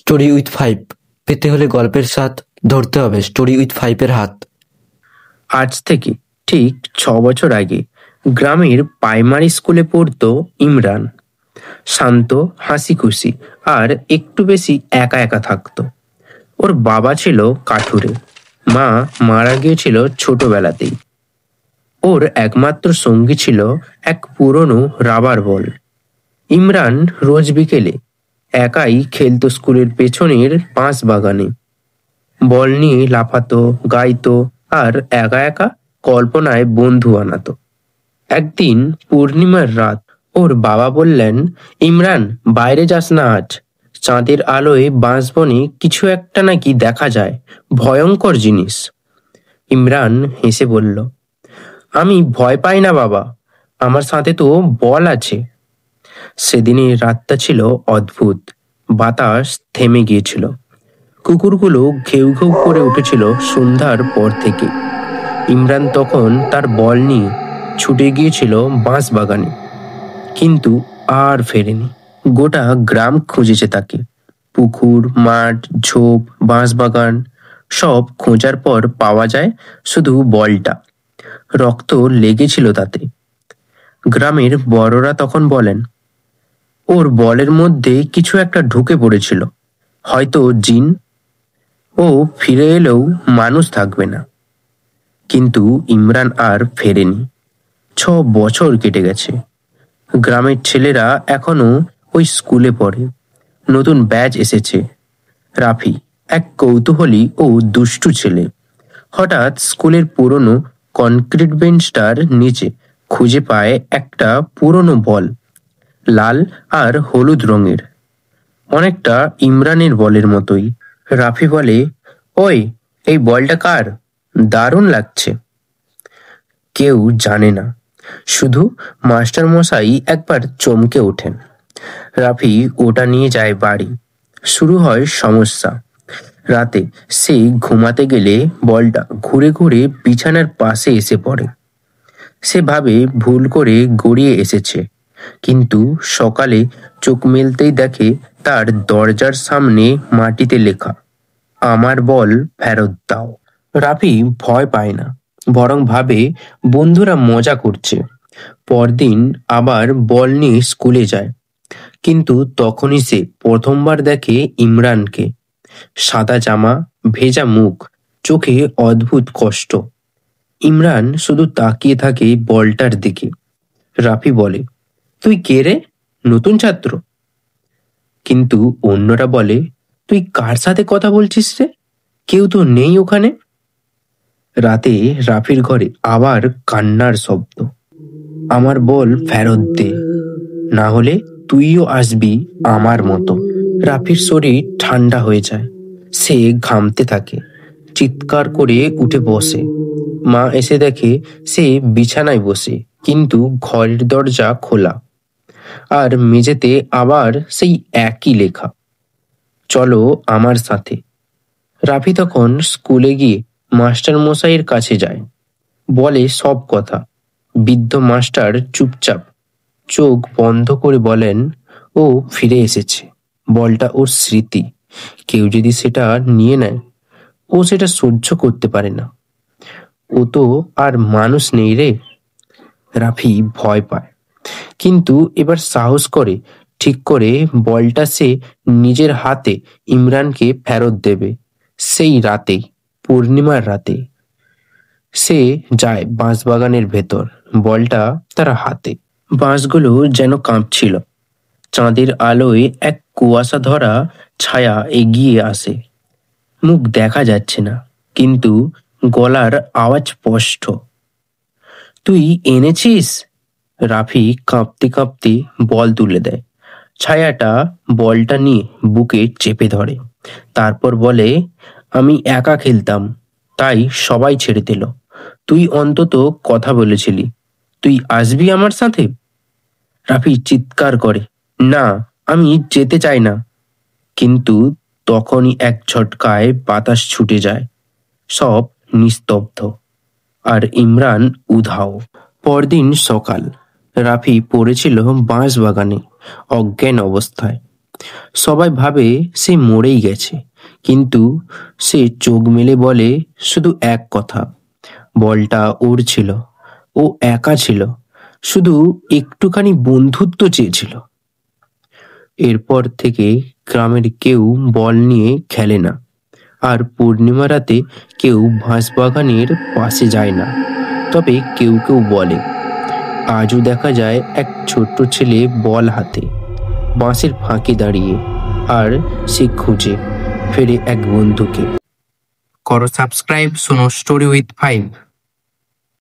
Story with five পেতে হলে গল্পের স্বাদ ধরতে হবে স্টোরি উইথ ফাইভের হাত। আজ থেকে ঠিক 6 বছর আগে গ্রামের প্রাইমারি স্কুলে পড়তো ইমরান। শান্ত, হাসি খুশি আর একটু বেশি একা একা থাকতো। ওর বাবা ছিল কাঠুরে, মা মারা গিয়েছিল ছোটবেলাতেই। ওর একমাত্র সঙ্গী ছিল এক পুরনো রাবার বল। ইমরান রোজ বিকেলে একাই খেলতো স্কুলের পেছনের বাঁশ বাগানে। বল নিয়ে লাফাতো, গাইতো আর একা একা কল্পনায় বন্ধু বানাতো। একদিন পূর্ণিমার রাত ওর বাবা বললেন, ইমরান বাইরে যাস না আজ, চাঁদের আলোয় বাঁশবনে কিছু একটা নাকি দেখা যায়, ভয়ঙ্কর জিনিস। ইমরান হেসে বলল, আমি ভয় পাই না বাবা, আমার সাথে তো বল আছে। সেদিনের রাতটা ছিল অদ্ভুত। বাতাস থেমে গিয়েছিল, কুকুরগুলো ঘেউ ঘেউ করে উঠেছিল সন্ধ্যার পর থেকে। ইমরান তখন তার বল নিয়ে ছুটে গিয়েছিল বাঁশ বাগানে, কিন্তু আর ফেরেনি। গোটা গ্রাম খুঁজেছে তাকে, পুকুর, মাঠ, ঝোপ, বাঁশবাগান সব খোঁজার পর পাওয়া যায় শুধু বলটা। রক্ত লেগেছিল তাতে। গ্রামের বড়রা তখন বলেন, ওর বলের মধ্যে কিছু একটা ঢুকে পড়েছিল, হয়তো জিন। ও ফিরে এলেও মানুষ থাকবে না। কিন্তু ইমরান আর ফেরেনি। 6 বছর কেটে গেছে। গ্রামের ছেলেরা এখনো ওই স্কুলে পড়ে। নতুন ব্যাচ এসেছে। রাফি এক কৌতূহলী ও দুষ্টু ছেলে। হঠাৎ স্কুলের পুরনো কনক্রিট বেঞ্চটার নিচে খুঁজে পায় একটা পুরনো বল, লাল আর হলুদ রঙের, অনেকটা ইমরানের বলের মতোই। রাফি বলে, ওই, এই বলটা কার? দারুণ লাগছে। কেউ জানে না, শুধু মাস্টার মশাই একবার চমকে ওঠেন। রাফি ওটা নিয়ে যায় বাড়ি। শুরু হয় সমস্যা। রাতে সে ঘুমাতে গেলে বলটা ঘুরে ঘুরে বিছানার পাশে এসে পড়ে। সে ভাবে ভুল করে গড়িয়ে এসেছে, কিন্তু সকালে চোখ মেলতেই দেখে তার দরজার সামনে মাটিতে লেখা, আমার বল ফেরত দাও। রাফি ভয় পায় না, বরং ভাবে বন্ধুরা মজা করছে। পরদিন আবার বল নিয়ে স্কুলে যায়, কিন্তু তখনই সে প্রথমবার দেখে ইমরানকে। সাদা জামা, ভেজা মুখ, চোখে অদ্ভুত কষ্ট। ইমরান শুধু তাকিয়ে থাকে বলটার দিকে। রাফি বলে, তুই কে রে, নতুন ছাত্র? কিন্তু অন্যরা বলে, তুই কার সাথে কথা বলছিস রে, কেউ তো নেই ওখানে। রাতে রাফির ঘরে আবার কান্নার শব্দ, আমার বল ফেরত দে, না হলে তুইও আসবি আমার মতো। রাফির শরীর ঠান্ডা হয়ে যায়। সে ঘামতে থাকে, চিৎকার করে উঠে বসে। মা এসে দেখে সে বিছানায় বসে, কিন্তু ঘরের দরজা খোলা, আর মেঝেতে আবার সেই একই লেখা, চলো আমার সাথে। রাফি তখন স্কুলে গিয়ে মাস্টার মশাইয়ের কাছে যায়, বলে সব কথা। বৃদ্ধ মাস্টার চুপচাপ চোখ বন্ধ করে বলেন, ও ফিরে এসেছে, বলটা ওর স্মৃতি। কেউ যদি সেটা নিয়ে নেয়, ও সেটা সহ্য করতে পারে না। ও তো আর মানুষ নেই রে। রাফি ভয় পায়, কিন্তু এবার সাহস করে, ঠিক করে বলটা সে নিজের হাতে ইমরানকে ফেরত দেবে। সেই রাতেই, পূর্ণিমার রাতে, সে যায় বাঁশবাগানের ভেতর, বলটা তার হাতে। বাঁশগুলো যেন কাঁপছিল। চাঁদের আলোয় এক কুয়াশা ধরা ছায়া এগিয়ে আসে। মুখ দেখা যাচ্ছে না, কিন্তু গলার আওয়াজ স্পষ্ট, তুই এনেছিস? রাফি কাঁপতে কাঁপতে বল তুলে দেয়। ছায়াটা বলটা নিয়ে বুকে চেপে ধরে, তারপর বলে, আমি একা খেলতাম, তাই সবাই ছেড়ে দিল। তুই অন্তত কথা বলেছিলি, তুই আসবি আমার সাথে। রাফি চিৎকার করে, না, আমি যেতে চাই না। কিন্তু তখনই এক ঝটকায় বাতাস ছুটে যায়, সব নিস্তব্ধ, আর ইমরান উধাও। পরদিন সকাল, রাফি পড়েছিল বাঁশ বাগানে অজ্ঞান অবস্থায়। সবাই ভাবে সে মরেই গেছে, কিন্তু সে চোখ মেলে বলে শুধু এক কথা, বলটা ওর ছিল, ও একা ছিল, শুধু একটুখানি বন্ধুত্ব চেয়েছিল। এরপর থেকে গ্রামের কেউ বল নিয়ে খেলে না, আর পূর্ণিমা রাতে কেউ বাঁশবাগানের পাশে যায় না। তবে কেউ কেউ বলে, আজও দেখা যায় এক ছোট্ট ছেলে বল হাতে বাঁশের ফাঁকে দাঁড়িয়ে, আর সে খুঁজে ফেরে এক বন্ধুকে। করো সাবস্ক্রাইব, শোনো স্টোরি উইথ 5।